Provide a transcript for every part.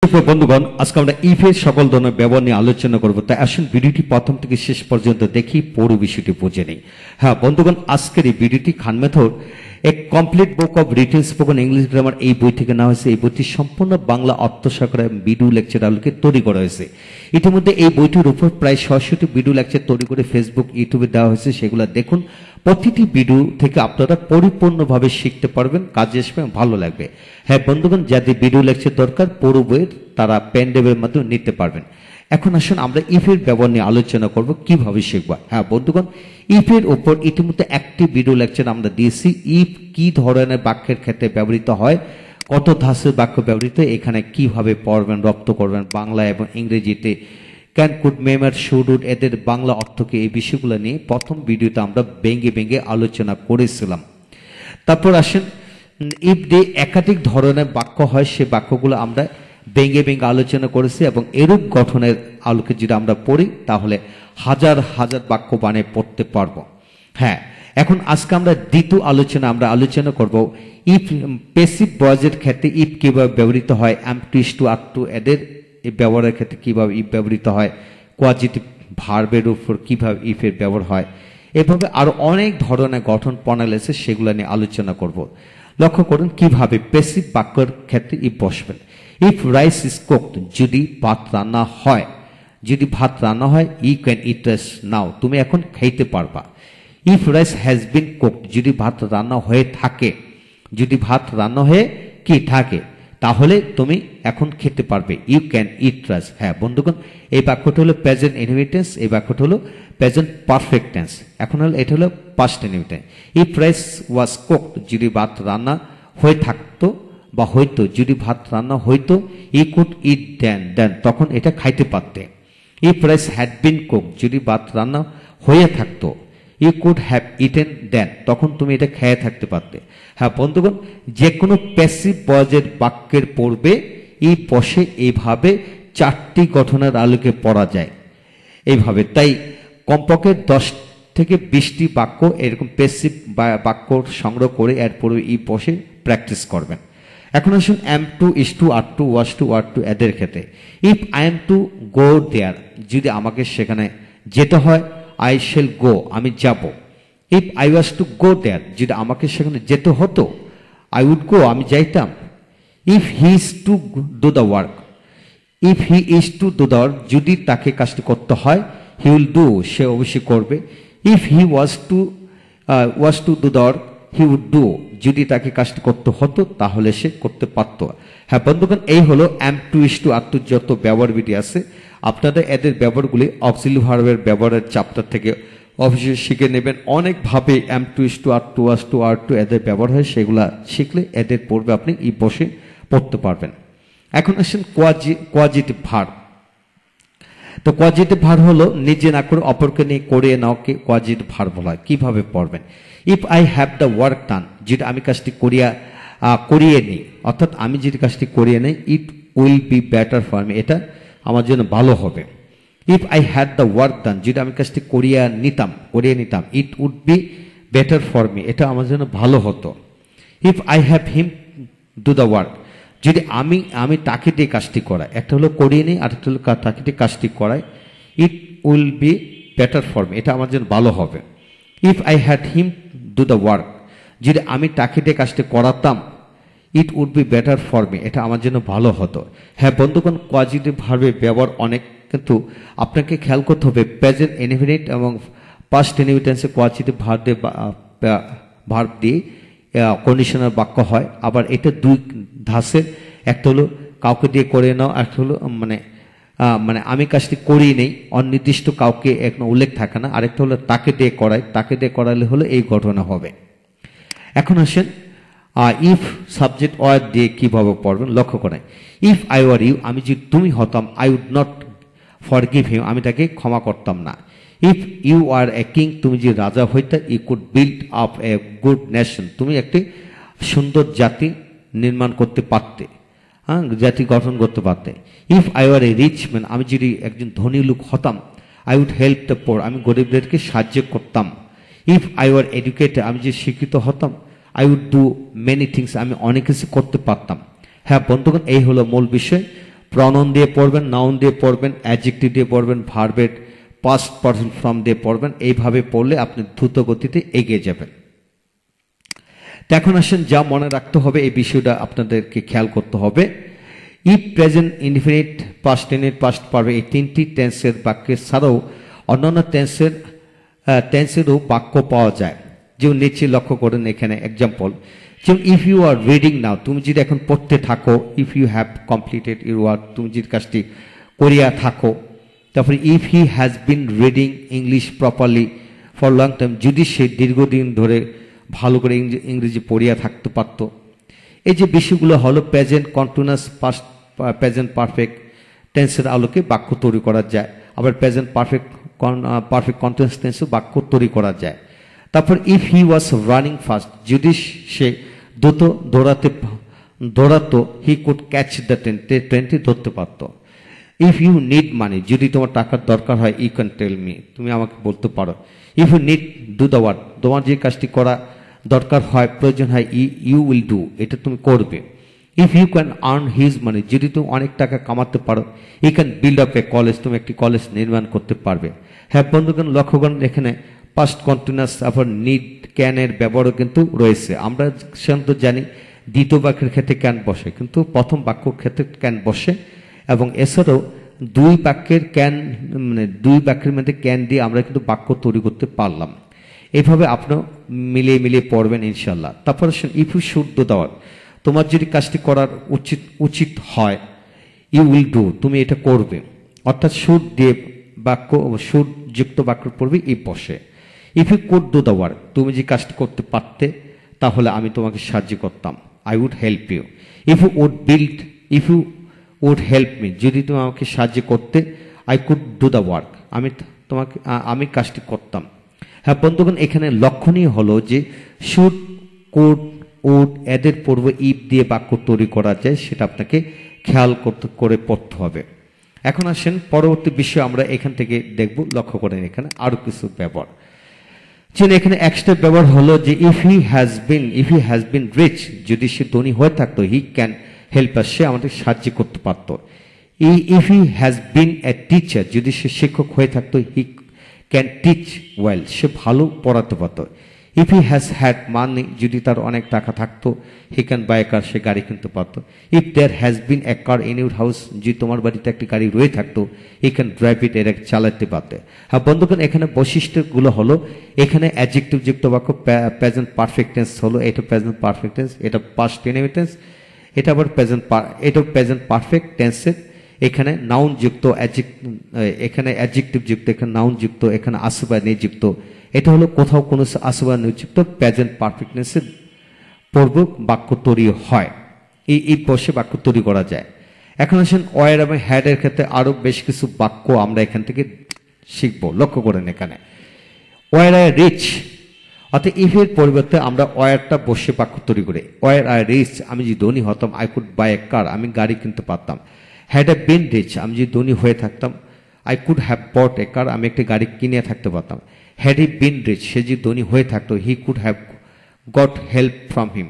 সুপ্রিয় বন্ধুগণ, আজকে আমরা ইফের সকল ধরনের ব্যবহার নিয়ে আলোচনা করব। তাই আসুন ভিডিওটি প্রথম থেকে শেষ পর্যন্ত দেখি, পুরো বিষয়টি বুঝে নেই। হ্যাঁ বন্ধুগণ, আজকের এই ভিডিওটি Khan method a complete book of written spoken English grammar এই বই থেকে নেওয়া হয়েছে। এই বইটি সম্পূর্ণ বাংলা অর্থসাকরা ভিডিও লেকচার আলোকে তৈরি করা হয়েছে। ইতিমধ্যে এই বইটির উপর প্রায় ৬০০টি ভিডিও লেকচার তৈরি করে ফেসবুক, ইউটিউবে দেওয়া হয়েছে। সেগুলো দেখুন। প্রতিটি ভিডিও থেকে আপনারা পরিপূর্ণভাবে শিখতে পারবেন, কাজে আসবে, ভালো লাগবে। হ্যাঁ বন্ধুগণ, যাদের ভিডিও লেকচার দরকার পুরো বইয়ের তারা পেন ড্রাইভের মাধ্যমে নিতে পারবেন। এখন আসুন আমরা ইফের ব্যবহার নিয়ে আলোচনা করব, কিভাবে শিখব। হ্যাঁ বন্ধুগণ, ইফের উপর ইতিমধ্যে একটি ভিডিও লেকচার আমরা দিয়েছি। ইফ কি ধরনের বাক্যের ক্ষেত্রে ব্যবহৃত হয়, কত ধাঁচের বাক্য ব্যবহৃত, এখানে কিভাবে পড়বেন, রপ্ত করবেন বাংলা এবং ইংরেজিতে, ক্যান, কুড, মেমার, শুড, উড এদের বাংলা অর্থ কি, এই বিষয়গুলো নিয়ে প্রথম ভিডিওতে আমরা ভেঙে আলোচনা করেছিলাম। তারপর আসেন ইফ দিয়ে একাধিক ধরনের বাক্য হয়, সে বাক্যগুলো আমরা ভেঙে আলোচনা করেছি এবং এরূপ গঠনের আলোকে যদি আমরা পড়ি তাহলে হাজার হাজার বাক্য বানিয়ে পড়তে পারবো। হ্যাঁ, এখন আজকে আমরা দ্বিতীয় আলোচনা করব ইফ প্যাসিভ ভয়েসের ক্ষেত্রে ইফ কিভাবে ব্যবহৃত হয়, M to, is to, are two এদের এই ব্যবহারের ক্ষেত্রে কিভাবে ইফ ব্যবহৃত হয়, কোয়াজিটিভ ভার্বের উপর কিভাবে ইফের ব্যবহার হয়, এভাবে আরো অনেক ধরনের গঠন প্রণালী আছে, সেগুলো নিয়ে আলোচনা করব। লক্ষ্য করুন কিভাবে প্যাসিভ বাক্যের ক্ষেত্রে ইফ বসবেন। ইফ রাইস ইজ কুকড, যদি ভাত রান্না হয়, ইউ ক্যান ইট রাইস নাও, তুমি এখন খাইতে পারবা। If rice has been cooked, যদি ভাত রান্না হয়ে থাকে, তাহলে তুমি এখন খেতে পারবে। You can eat rice. হ্যাঁ বন্ধুগণ, এই বাক্যটা হলো প্রেজেন্ট ইনহিবিটেন্স, এই বাক্যটা হলো প্রেজেন্ট পারফেক্ট টেন্স। এখন হলো এটা হলো পাস্ট ইনহিবিটেন্স। ইফ রাইস ওয়াজ কুকড, যদি ভাত রান্না হয়ে থাকতো বা হইতো, যদি ভাত রান্না হইতো, ই কুড ইট দেন তখন এটা খাইতে পারতে। If rice had been cooked, যদি ভাত রান্না হয়ে থাকতো, ইউ কুড হ্যাভ ইটেন দেন তখন তুমি এটা খেয়ে থাকতে পারতে। হ্যাঁ বন্ধুগণ, যে কোনো প্যাসিভ ভয়েসের বাক্যের পূর্বে এই বসে এইভাবে 4টি গঠনের আলোকে পড়া যায় এইভাবে। তাই কমপক্ষে 10 থেকে 20টি বাক্য এরকম প্যাসিভ বাক্য সংগ্রহ করে এর পূর্বে এই বসে প্র্যাকটিস করবেন। এখন আসুন am to, is to, are to, was to, were to এদের ক্ষেত্রে if I am to go there, যদি আমাকে সেখানে যেতে হয়, আই শ্যাল গো, আমি যাব। If I was to go there, যদি আমাকে সেখানে যেতে হতো, আই উড গো, আমি যাইতাম। If he is two do the work, যদি তাকে কাজটি করতে হয়, হি উইল ডু, সে অবশ্যই করবে। If he was to do the work, he would do, যদি তাকে কাজটি করতে হতো তাহলে সে করতে পারত। হ্যাঁ বন্ধুগণ, এই হলো M to, is to, are two যত ব্যবহার বিধি আছে, আপনাদের এদের ব্যবহারগুলি অক্সিলারি ভার্বের ব্যবহারের চ্যাপ্টার থেকে অবশ্যই শিখে নেবেন। অনেকভাবে M to, is to, are to, was two, are two এদের ব্যবহার হয়, সেগুলা শিখলে এদের পড়বে আপনি ই বসে পড়তে পারবেন। এখন আসেন কোয়াজিটিভ ভার্ব। তো কোয়াজিটিভ ভার্ব হলো নিজে না করে অপরকে নিয়ে করিয়ে নেওয়াকে কোয়াজিটিভ ভার্ব বলা হয়। কিভাবে পড়বেন? If I have the work ডান, যেটা আমি কাজটি করিয়ে নিই, অর্থাৎ আমি যদি কাজটি করিয়ে নেই, it will be better for me, এটা আমার জন্য ভালো হবে। If I had the work done, যদি আমি কাজটি করিয়ে নিতাম, it would be better for me, এটা আমার জন্য ভালো হতো। If I have him do the work, যদি আমি তাকে দিয়ে কাজটি করাই, একটা হলো করিয়ে নিই আর একটা হলো তাকে দিয়ে কাজটি করাই, it will be better for me, এটা আমার জন্য ভালো হবে। If I had him do the work, যদি আমি তাকে দিয়ে কাজটি করাতাম, it would be better for me, এটা আমার জন্য ভালো হতো। হ্যাঁ বন্ধুগণ, কোয়াজিটিভ ভার্বের ব্যবহার অনেক, কিন্তু আপনাকে খেয়াল করতে হবে প্রেজেন্ট ইনডিফিনিট এবং পাস্ট ইনডিফিনিটে কোয়াজিটিভ ভার্ব দিয়ে কন্ডিশনাল বাক্য হয়। আবার এটা দুই ধাঁচের, একটা হলো কাউকে দিয়ে করে নাও, একটা হলো মানে আমি কাজটি করিয়ে নেই, অনির্দিষ্ট কাউকে এখন উল্লেখ থাকে না। আরেকটা হলো তাকে দিয়ে করালে হলো এই ঘটনা হবে। এখন আসেন ইফ সাবজেক্ট ওয়ার দিয়ে কিভাবে পড়বেন লক্ষ্য করেন। ইফ আই ওয়ার ইউ, আমি যদি তুমি হতাম, I would not forgive him, আমি তাকে ক্ষমা করতাম না। If you are a king, তুমি যে রাজা হইতে, you could build up a good nation, তুমি একটি সুন্দর জাতি নির্মাণ করতে পারতে, জাতি গঠন করতে পারতে। If I were a rich man, আমি যদি একজন ধনী লোক হতাম, I would help the poor, আমি গরিবদেরকে সাহায্য করতাম। ইফ আই ওয়ার এডুকেটেড, আমি যে শিক্ষিত হতাম, I would do many things, আমি অনেক কিছু করতে পারতাম। হ্যাঁ বন্ধুগণ, এই হলো মূল বিষয়। প্রনাউন দিয়ে পড়বেন, নাউন দিয়ে পড়বেন, অ্যাডজেক্টিভ দিয়ে পড়বেন, ভার্বের পাস্ট পারফেক্ট ফর্ম দিয়ে পড়বেন। এইভাবে পড়লে আপনি দ্রুত গতিতে এগিয়ে যাবেন। তো এখন আসেন, যা মনে রাখতে হবে এই বিষয়টা আপনাদেরকে খেয়াল করতে হবে। If, present indefinite, past tense, past perfect, এই তিনটি টেন্সের বাক্যের ছাড়াও অন্যান্য টেন্সেরও বাক্য পাওয়া যায়। যেমন নিচে লক্ষ্য করেন এখানে এক্সাম্পল, যেমন if you are reading now, তুমি যদি এখন পড়তে থাকো। If you have completed your work, তুমি যদি কাজটি করিয়া থাকো। তারপরে if he has been reading English properly for long time, যদি সে দীর্ঘদিন ধরে ভালো করে ইংরেজি পড়িয়া থাকতে পারত। এই যে বিষয়গুলো হলো present continuous, past, present perfect টেন্সের আলোকে বাক্য তৈরি করা যায়। আবার প্রেজেন্ট পারফেক্ট কন্টিনিউয়াস টেন্সে বাক্য তৈরি করা যায়। তারপর if he was running fast, যদি সে দ্রুত দৌড়াতো, he could catch the train, ট্রেনটি ধরতে পারত। ইফ ইউ নিড মানি, যদি তোমার টাকার দরকার হয়, ইউ ক্যান টেল মি, তুমি আমাকে বলতে পারো। If you need do the work, তোমার যে কাজটি করা দরকার হয়, প্রয়োজন হয়, ইউ উইল ডু, এটা তুমি করবে। If you can earn his money, যদি তুমি অনেক টাকা কামাতে পারো, you can build up a college, তুমি একটি কলেজ নির্মাণ করতে পারবে। হ্যাঁ বন্ধুগণ, লক্ষ্য করেন এখানে পাস্ট কন্টিনিউয়াস, আবার নিড, ক্যানের ব্যবহারও কিন্তু রয়েছে। আমরা সাধারণত জানি দ্বিতীয় বাক্যের ক্ষেত্রে ক্যান বসে, কিন্তু প্রথম বাক্যের ক্ষেত্রে ক্যান বসে। এবং এছাড়াও দুই বাক্যের মধ্যে ক্যান দিয়ে আমরা কিন্তু বাক্য তৈরি করতে পারলাম। এইভাবে আপনার মিলিয়ে পড়বেন ইনশাল্লাহ। তারপর if you should do the work, তোমার যদি কাজটি করার উচিত হয়, ইউ উইল ডু, তুমি এটা করবে। অর্থাৎ শুড দিয়ে শুড যুক্ত বাক্য পড়বে ইফ বসে। If you could do the work, তুমি যে কাজটি করতে পারতে, তাহলে আমি তোমাকে সাহায্য করতাম, I would help you. If you would help me, যদি তুমি আমাকে সাহায্য করতে, I could do the work, আমি কাজটি করতাম। হ্যাঁ বন্ধুগণ, এখানে লক্ষণীয় হলো যে শুড, কুড, উড এদের পূর্বে ইফ দিয়ে বাক্য তৈরি করা যায়, সেটা আপনাকে খেয়াল করে পড়তে হবে। এখন আসেন পরবর্তী বিষয় আমরা এখান থেকে দেখব। লক্ষ্য করেন এখানে আরো কিছু ব্যবহার। এখানে এক্সট্রা ব্যবহার হলো যে if he has been rich, যদি সে ধনী হয়ে থাকতো, হি ক্যান হেল্প আস, সে আমাদের সাহায্য করতে পারত। If he has been a teacher, যদি সে শিক্ষক হয়ে থাকতো, হি ক্যান টিচ ওয়েল, সে ভালো পড়াতে পারত। If he has had money, যদি তার অনেক টাকা থাকতো, হি ক্যান বাই এ কার, সে গাড়ি কিনতে পারত। If there has been a car in your house, যদি তোমার বাড়িতে একটি গাড়ি রয়ে থাকতো, হি ক্যান ড্রাইভ ইট, এর চালাতে পারতে। হ্যাঁ বন্ধুগণ, এখানে বৈশিষ্ট্যগুলো হলো, এখানে অ্যাডজেক্টিভ যুক্ত বাক্য প্রেজেন্ট পারফেক্ট টেন্স হলো, এটা প্রেজেন্ট পারফেক্ট টেন্স, এটা পাস্ট টেন্স, এটা আবার প্রেজেন্ট পারফেক্ট টেন্সের। এখানে নাউন যুক্ত, এখানে অ্যাডজেক্টিভ যুক্ত, এখানে নাউন যুক্ত, এখানে আসবা নিযুক্ত। এটা হলো কোথাও কোনো আসবা নিযুক্ত প্রেজেন্ট পারফেক্ট টেন্সের পূর্বক বাক্য তৈরি হয়, এই বসে বাক্য তৈরি করা যায়। এখন আসেন ওয়ার এবং হ্যাড এর ক্ষেত্রে আরো বেশ কিছু বাক্য আমরা এখান থেকে শিখবো। লক্ষ্য করেন এখানে ওয়ার আই রিচ, অর্থাৎ ইফ এর পরিবর্তে আমরা ওয়ারটা বসে বাক্য তৈরি করি। ওয়ার আই রিচ, আমি যদি ধনী হতাম, আই কুড বাই এ কার, আমি গাড়ি কিনতে পারতাম। হ্যাড এ বিন রিচ, আমি যদি ধনী হয়ে থাকতাম, আই কুড হ্যাভ বট এ কার, আমি একটি গাড়ি কিনে থাকতে পারতাম। হ্যাড হি বিন রিচ, সে যদি ধনী হয়ে থাকতো, he could have got help from him,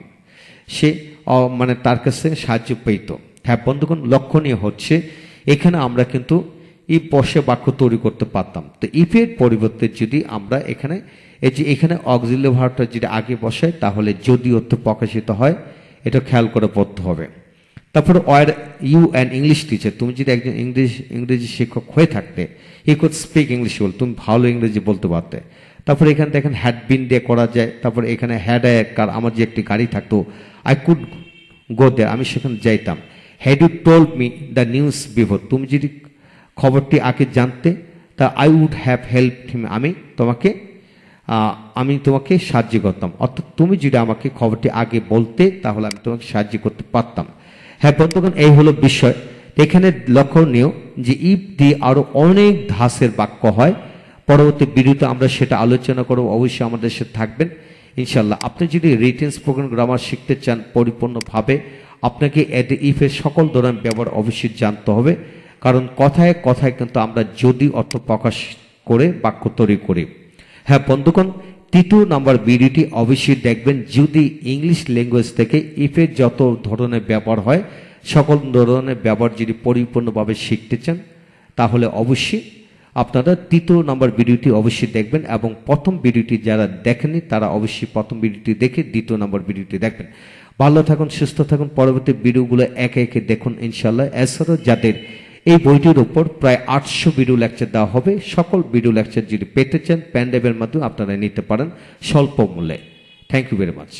সে তার কাছে সাহায্য পেত। হ্যাঁ বন্ধুগণ, লক্ষণীয় হচ্ছে এখানে আমরা কিন্তু ইফ বসে বাক্য তৈরি করতে পারতাম। তো ইফের পরিবর্তে যদি আমরা এখানে অক্সিলারি ভার্বটা যদি আগে বসাই, তাহলে যদি অর্থ প্রকাশিত হয়, এটা খেয়াল করে পড়তে হবে। তারপরে were you an English teacher, তুমি যদি একজন ইংরেজি শিক্ষক হয়ে থাকতে, he could speak English well, তুমি ভালো ইংরেজি বলতে পারতে। তারপরে এখানে দেখেন হ্যাড বিন দিয়ে করা যায়। তারপরে এখানে হ্যাড এ কার, আমার যে একটি গাড়ি থাকতো, আই কুড গো দেয়ার, আমি সেখানে যাইতাম। Had you told me the news before, তুমি যদি খবরটি আগে জানতে, তা I would have help him, আমি তোমাকে সাহায্য করতাম। অর্থাৎ তুমি যদি আমাকে খবরটি আগে বলতে, তাহলে আমি তোমাকে সাহায্য করতে পারতাম। হ্যাঁ বন্ধুগণ, এই হলো বিষয়। এখানে লক্ষণীয় যে ইফ দিয়ে আরো অনেক ধাঁচের বাক্য হয়। পরবর্তী ভিডিওতে আমরা সেটা আলোচনা করব, অবশ্যই আমাদের সাথে থাকবেন ইনশাল্লাহ। আপনি যদি রিটেন স্পোকেন গ্রামার শিখতে চান পরিপূর্ণভাবে, আপনাকে ইফের সকল ধরনের ব্যবহার অবশ্যই জানতে হবে। কারণ কথায় কথায় কিন্তু আমরা যদি অর্থ প্রকাশ করে বাক্য তৈরি করি। হ্যাঁ বন্ধুগণ, তৃতীয় নাম্বার ভিডিওটি অবশ্যই দেখবেন। যদি ইংলিশ ল্যাঙ্গুয়েজ থেকে ইফের যত ধরনের ব্যবহার হয় সকল ধরনের ব্যবহার যদি পরিপূর্ণভাবে শিখতে চান তাহলে অবশ্যই আপনারা তৃতীয় নম্বর ভিডিওটি অবশ্যই দেখবেন এবং প্রথম ভিডিওটি যারা দেখেননি তারা অবশ্যই প্রথম ভিডিওটি দেখে দ্বিতীয় নম্বর ভিডিওটি দেখবেন। ভালো থাকুন, সুস্থ থাকুন, পরবর্তী ভিডিওগুলো একে একে দেখুন ইনশাল্লাহ। এছাড়াও যাদের এই বইটির উপর প্রায় 800 ভিডিও লেকচার দেওয়া হবে, সকল ভিডিও লেকচার যদি পেতে চান পেন ড্রাইভের মাধ্যমে আপনারা নিতে পারেন স্বল্প মূল্যে। Thank you very much.